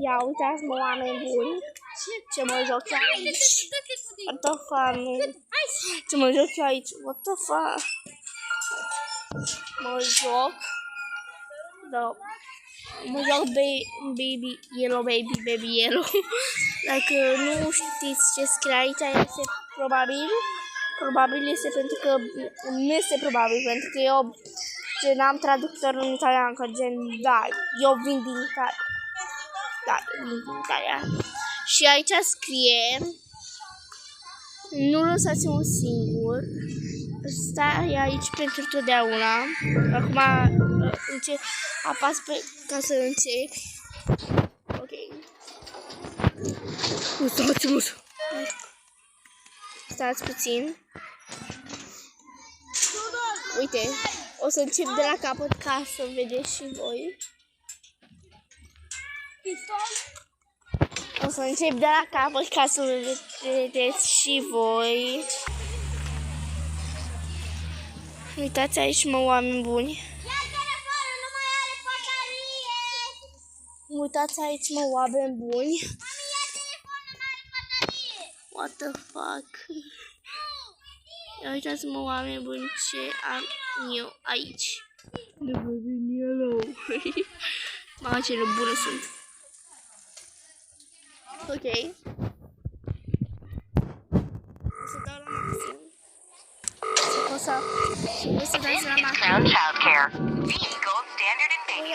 Ia uitați-mă, oameni buni, ce mă joc eu aici. What the fuck? Ce mă joc eu aici? What the fuck? Mă joc. Da. Mă joc baby yellow. Dacă nu știți ce scrie aici, este probabil. Probabil este pentru că nu este probabil, pentru că eu gen am traducător în italiană, gen da, eu vin din Italia. Da, vin din Italia. Și aici scrie: nu lăsați-mă singur. Stai aici pentru totdeauna. Acum apas pe ca să încep. Ok. Stați puțin. Uite, o să încep de la capăt ca să vedeți și voi. O să încep de la capăt ca să vedeți și voi. Uitați aici, mă, oameni buni. Uitați aici, mă, oameni buni. What the fuck? Uitați-mă, oameni buni, ce am eu aici. De baby yellow. Mamă, ce nebună sunt. Ok. O să dau la maxim. O să dați la maxim. O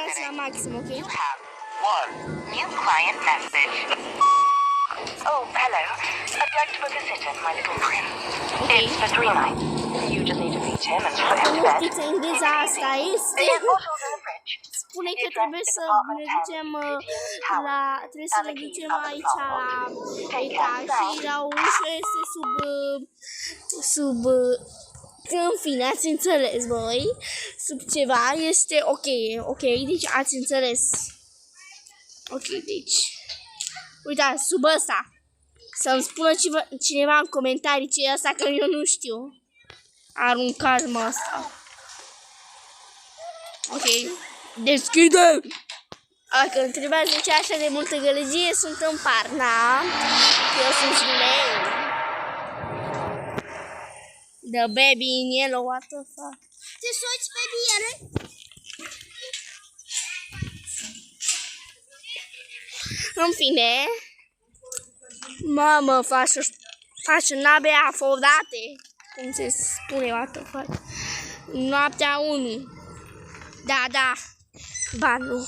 dați la maxim, ok? New client message. Oh, hello. I'd like to book a sitter, my little prince. Okay. It's for 3 nights. You just need to feed him and put him to bed. Știți engleza asta este? Spune că trebuie să ne ducem trebuie să ne ducem aici la etaj și la ușă este sub în fine, ați înțeles, voi? Sub ceva este ok, deci ați înțeles. Ok, deci uitați, sub ăsta. Să-mi spună cineva în comentarii ce e asta, că eu nu știu. Aruncați-mă asta. Ok. Deschide! Dacă întrebați de ce așa de multă gălăgie, sunt în Parna. Eu sunt Julei. The baby in yellow, what the fuck? Te soți pe bine? În fine. Mamă, face nabe afodate. Cum se spune, what the fuck? Noaptea 1. Da. Ba nu.